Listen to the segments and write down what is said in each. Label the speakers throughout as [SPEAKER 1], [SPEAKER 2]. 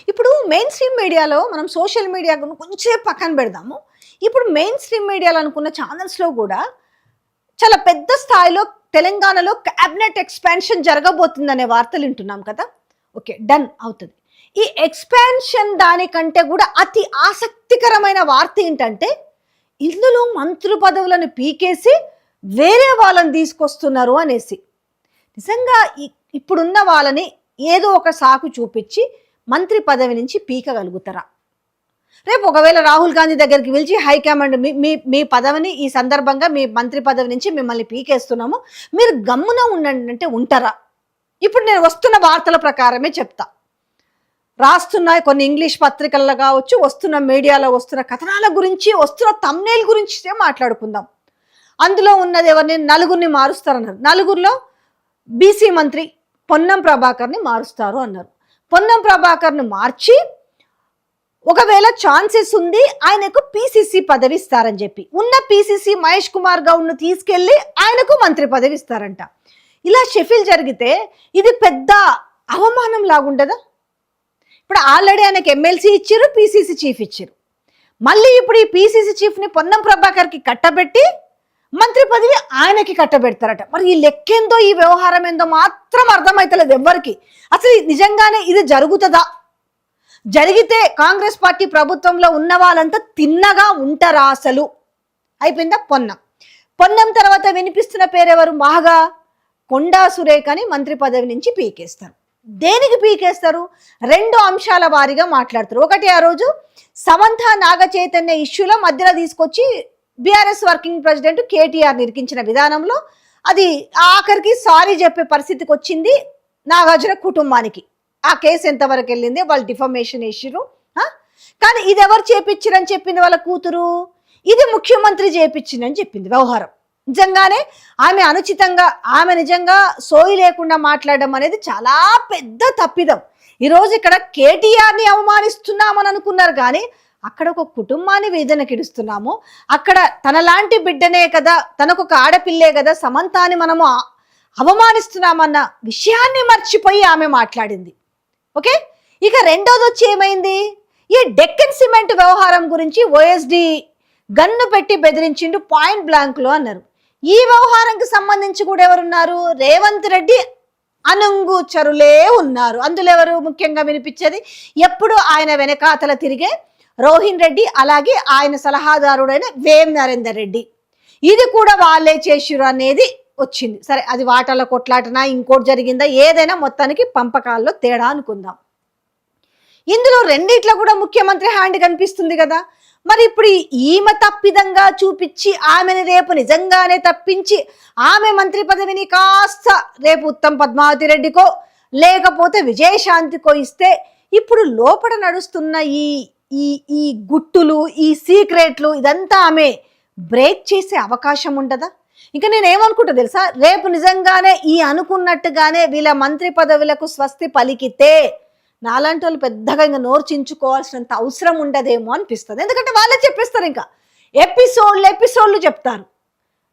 [SPEAKER 1] ఇప్పుడు main stream మీడియాలో మనం సోషల్ మీడియా కొంచెం పక్కన పెడదాము. ఇప్పుడు మెయిన్ స్ట్రీమ్ మీడియాలో అనుకున్న ఛానల్స్‌లో గూడా చాలా పెద్ద స్థాయిలో తెలంగాణలో క్యాబినెట్ ఎక్స్‌పాన్షన్ జరగబోతుందనే వార్తలు వింటున్నాం కదా! ఓకే. డన్ అవుతది. ఈ ఎక్స్‌పాన్షన్ దానికంటే గూడా అతి ఆసక్తికరమైన వార్త ఏంటంటే, ఇందులో మంత్రి పదవులను పీకేసి వేరే వాళ్ళని తీసుకొస్తున్నారు అనేసి. నిజంగా ఇప్పుడున్న వాళ్ళని ఏదో ఒక సాకు చూపించి మంత్రి పదవి నుంచి పీకగలుగుతారా? రేపు ఒకవేళ రాహుల్ గాంధీ దగ్గరికి పిలిచి హైకమాండ్ మీ పదవిని ఈ సందర్భంగా మీ మంత్రి పదవి నుంచి మిమ్మల్ని పీకేస్తున్నాము, మీరు గమ్మున ఉండండి అంటే ఉంటారా? ఇప్పుడు నేను వస్తున్న వార్తల ప్రకారమే చెప్తా. రాస్తున్న కొన్ని ఇంగ్లీష్ పత్రికల్లో కావచ్చు, వస్తున్న మీడియాలో వస్తున్న కథనాల గురించి, వస్తున్న థంబ్నెయిల్ గురించి మాట్లాడుకుందాం. అందులో ఉన్నది ఎవరిని? నలుగురిని మారుస్తారన్నారు. నలుగురిలో బీసీ మంత్రి పొన్నం ప్రభాకర్ని మారుస్తారు అన్నారు. పొన్నం ప్రభాకర్ను మార్చి ఒకవేళ ఛాన్సెస్ ఉంది ఆయనకు పీసీసీ పదవి ఇస్తారని చెప్పి, ఉన్న పీసీసీ మహేష్ కుమార్ గౌడ్ను తీసుకెళ్లి ఆయనకు మంత్రి పదవి ఇస్తారంట. ఇలా షెఫిల్ జరిగితే ఇది పెద్ద అవమానం లాగుండదా? ఇప్పుడు ఆల్రెడీ ఆయనకు ఎమ్మెల్సీ ఇచ్చారు, పీసీసీ చీఫ్ ఇచ్చారు. మళ్ళీ ఇప్పుడు ఈ పీసీసీ చీఫ్ని పొన్నం ప్రభాకర్కి కట్టబెట్టి మంత్రి పదవి ఆయనకి కట్టబెడతారట. మరి ఈ లెక్కేందో, ఈ వ్యవహారం ఏందో మాత్రం అర్థమైతలేదు ఎవ్వరికి. అసలు నిజంగానే ఇది జరుగుతుందా? జరిగితే కాంగ్రెస్ పార్టీ ప్రభుత్వంలో ఉన్న వాళ్ళంతా తిన్నగా ఉంటారా? అసలు అయిపోయిందా? పొన్నం తర్వాత వినిపిస్తున్న పేరెవరు? బాగా కొండా సురేఖ అని మంత్రి పదవి నుంచి పీకేస్తారు. దేనికి పీకేస్తారు? రెండు అంశాల వారీగా మాట్లాడతారు. ఒకటి, ఆ రోజు సమంత నాగ చైతన్య ఇష్యూలో మధ్యలో తీసుకొచ్చి బీఆర్ఎస్ వర్కింగ్ ప్రెసిడెంట్ కేటీఆర్ నిరికించిన విధానంలో అది ఆఖరికి సారీ చెప్పే పరిస్థితికి వచ్చింది నాగార్జున కుటుంబానికి. ఆ కేసు ఎంతవరకు వెళ్ళింది? వాళ్ళు డిఫమేషన్ వేసిరు. కానీ ఇది ఎవరు చేపించిరని చెప్పింది? వాళ్ళ కూతురు. ఇది ముఖ్యమంత్రి చేపించిందని చెప్పింది వ్యవహారం. నిజంగానే ఆమె అనుచితంగా, ఆమె నిజంగా సోయి లేకుండా మాట్లాడడం అనేది చాలా పెద్ద తప్పిదం. ఈరోజు ఇక్కడ కేటీఆర్ని అవమానిస్తున్నామని అనుకున్నారు, కానీ అక్కడ ఒక కుటుంబాన్ని వేదనకిడుస్తున్నాము. అక్కడ తనలాంటి బిడ్డనే కదా, తనకు ఒక ఆడపిల్లే కదా సమంతాని మనము అవమానిస్తున్నామన్న విషయాన్ని మర్చిపోయి ఆమె మాట్లాడింది. ఓకే. ఇక రెండోది వచ్చి ఏమైంది? ఈ డెక్కన్ సిమెంట్ వ్యవహారం గురించి ఓఎస్డి గన్ను పెట్టి బెదిరించిండు పాయింట్ బ్లాంక్లో అన్నారు. ఈ వ్యవహారానికి సంబంధించి కూడా ఎవరున్నారు? రేవంత్ రెడ్డి అనుంగుచరులే ఉన్నారు. అందులో ఎవరు ముఖ్యంగా వినిపించేది? ఎప్పుడు ఆయన వెనకాతల తిరిగే రోహిన్ రెడ్డి, అలాగే ఆయన సలహాదారుడైన వేం నరేందర్ రెడ్డి. ఇది కూడా వాళ్ళే చేసిరు అనేది వచ్చింది. సరే, అది వాటాల కొట్లాటనా ఇంకోటి జరిగిందా, ఏదైనా మొత్తానికి పంపకాల్లో తేడా అనుకుందాం. ఇందులో రెండిట్లో కూడా ముఖ్యమంత్రి హ్యాండ్ కనిపిస్తుంది కదా. మరి ఇప్పుడు ఈమె తప్పిదంగా చూపించి ఆమెను రేపు నిజంగానే తప్పించి ఆమె మంత్రి పదవిని కాస్త రేపు ఉత్తమ్ పద్మావతి రెడ్డికో లేకపోతే విజయశాంతికో ఇస్తే ఇప్పుడు లోపల నడుస్తున్న ఈ గుట్టులు, ఈ సీక్రెట్లు ఇదంతా ఆమె బ్రేక్ చేసే అవకాశం ఉండదా? ఇంకా నేనేమనుకుంటా తెలుసా, రేపు నిజంగానే ఈ అనుకున్నట్టుగానే వీళ్ళ మంత్రి పదవులకు స్వస్తి పలికితే నాలాంటి వాళ్ళు పెద్దగా ఇంకా నోర్చించుకోవాల్సినంత అవసరం ఉండదేమో అనిపిస్తుంది. ఎందుకంటే వాళ్ళే చెప్పేస్తారు, ఇంకా ఎపిసోడ్లు చెప్తారు.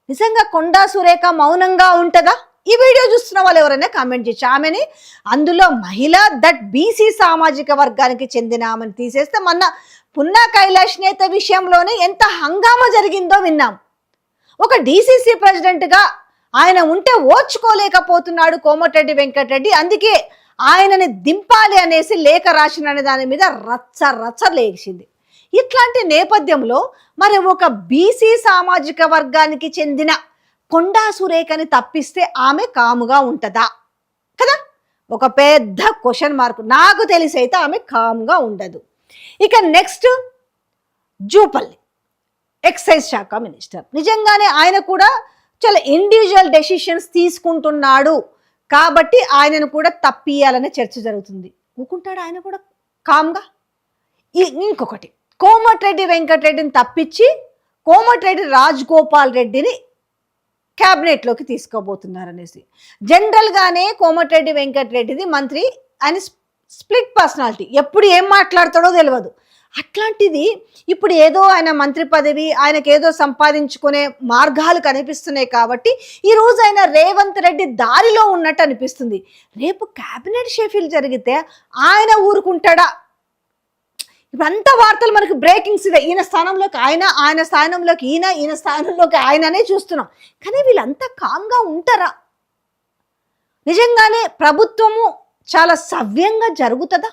[SPEAKER 1] నిజంగా కొండా సురేఖ మౌనంగా ఉంటుందా? ఈ వీడియో చూస్తున్న వాళ్ళు ఎవరైనా కామెంట్ చేయొచ్చు. ఆమెని అందులో మహిళ దట్ బీసీ సామాజిక వర్గానికి చెందిన ఆమెను తీసేస్తే మొన్న పున్నా కైలాష్ నేత విషయంలోనే ఎంత హంగామా జరిగిందో విన్నాం. ఒక డీసీసీ ప్రెసిడెంట్గా ఆయన ఉంటే ఓర్చుకోలేకపోతున్నాడు కోమటిరెడ్డి వెంకటరెడ్డి, అందుకే ఆయనని దింపాలి అనేసి లేఖ రాసిన అనే దాని మీద రచ్చ లేచింది. ఇట్లాంటి నేపథ్యంలో మరి ఒక బీసీ సామాజిక వర్గానికి చెందిన కొండా సురేఖని తప్పిస్తే ఆమె కాముగా ఉంటుందా కదా? ఒక పెద్ద క్వశ్చన్ మార్క్. నాకు తెలిసి అయితే ఆమె కాముగా ఉండదు. ఇక నెక్స్ట్, జూపల్లి ఎక్సైజ్ శాఖ మినిస్టర్. నిజంగానే ఆయన కూడా చాలా ఇండివిజువల్ డెసిషన్స్ తీసుకుంటున్నాడు కాబట్టి ఆయనను కూడా తప్పియాలనే చర్చ జరుగుతుంది. ఊకుంటాడు ఆయన కూడా కామ్గా? ఇంకొకటి, కోమటిరెడ్డి వెంకటరెడ్డిని తప్పించి కోమటిరెడ్డి రాజగోపాల్ రెడ్డిని క్యాబినెట్లోకి తీసుకోబోతున్నారనేసి. జనరల్గానే కోమటిరెడ్డి వెంకటరెడ్డిది మంత్రి, ఆయన స్ప్లిట్ పర్సనాలిటీ, ఎప్పుడు ఏం మాట్లాడతాడో తెలియదు. అట్లాంటిది ఇప్పుడు ఏదో ఆయన మంత్రి పదవి, ఆయనకు ఏదో సంపాదించుకునే మార్గాలు కనిపిస్తున్నాయి కాబట్టి ఈరోజు ఆయన రేవంత్ రెడ్డి దారిలో ఉన్నట్టు అనిపిస్తుంది. రేపు క్యాబినెట్ షెఫిల్ జరిగితే ఆయన ఊరుకుంటాడా? ఇప్పుడు అంత వార్తలు మనకు బ్రేకింగ్స్ ఇదే, ఈయన స్థానంలోకి ఆయన, ఆయన స్థానంలోకి ఈయన, ఈయన స్థానంలోకి ఆయననే చూస్తున్నాం. కానీ వీళ్ళంతా కామ్గా ఉంటారా? నిజంగానే ప్రభుత్వము చాలా సవ్యంగా జరుగుతుందా?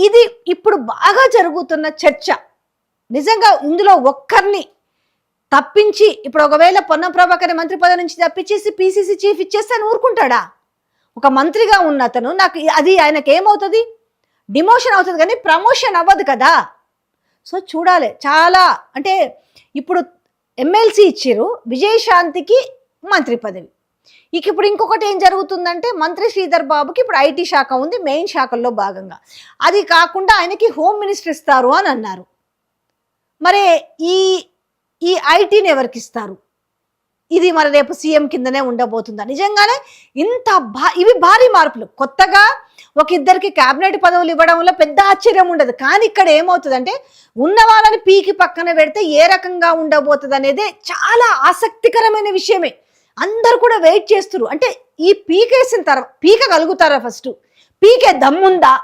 [SPEAKER 1] ఇది ఇప్పుడు బాగా జరుగుతున్న చర్చ. నిజంగా ఇందులో ఒక్కరిని తప్పించి, ఇప్పుడు ఒకవేళ పొన్నం ప్రభాకర్ మంత్రి పదవి నుంచి తప్పించేసి పిసిసి చీఫ్ ఇచ్చేస్తే అని ఊరుకుంటాడా? ఒక మంత్రిగా ఉన్న అతను, నాకు అది ఆయనకి ఏమవుతుంది, డిమోషన్ అవుతుంది కానీ ప్రమోషన్ అవ్వదు కదా. సో చూడాలి. చాలా అంటే ఇప్పుడు ఎమ్మెల్సీ ఇచ్చారు, విజయశాంతికి మంత్రి పదవి. ఇప్పుడు ఇంకొకటి ఏం జరుగుతుందంటే, మంత్రి శ్రీధర్ బాబుకి ఇప్పుడు ఐటీ శాఖ ఉంది మెయిన్ శాఖల్లో భాగంగా, అది కాకుండా ఆయనకి హోమ్ మినిస్టర్ ఇస్తారు అని అన్నారు. మరి ఈ ఐటీని ఎవరికి ఇస్తారు? ఇది మరి రేపు సీఎం కిందనే ఉండబోతుందా? నిజంగానే ఇవి భారీ మార్పులు. కొత్తగా ఒక ఇద్దరికి క్యాబినెట్ పదవులు ఇవ్వడం వల్ల పెద్ద ఆశ్చర్యం ఉండదు. కానీ ఇక్కడ ఏమవుతుందంటే, ఉన్న వాళ్ళని పీకి పక్కన పెడితే ఏ రకంగా ఉండబోతుంది అనేది చాలా ఆసక్తికరమైన విషయమే. అందరు కూడా వెయిట్ చేస్తున్నారు. అంటే ఈ పీకేసిన తర్వాత పీకగలుగుతారా? ఫస్ట్ పీకే దమ్ముందా?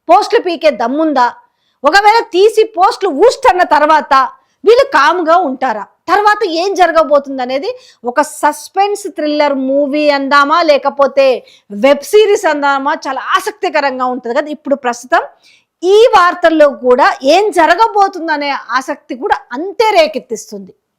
[SPEAKER 1] పోస్టులు పీకే దమ్ముందా? ఒకవేళ తీసి పోస్టులు ఊస్తన్న తర్వాత వీళ్ళు కామ్గా ఉంటారా? తర్వాత ఏం జరగబోతుంది అనేది ఒక సస్పెన్స్ థ్రిల్లర్ మూవీ అందామా, లేకపోతే వెబ్ సిరీస్ అందామా, చాలా ఆసక్తికరంగా ఉంటుంది కదా. ఇప్పుడు ప్రస్తుతం ఈ వార్తల్లో కూడా ఏం జరగబోతుందనే ఆసక్తి కూడా అంతే రేకెత్తిస్తుంది.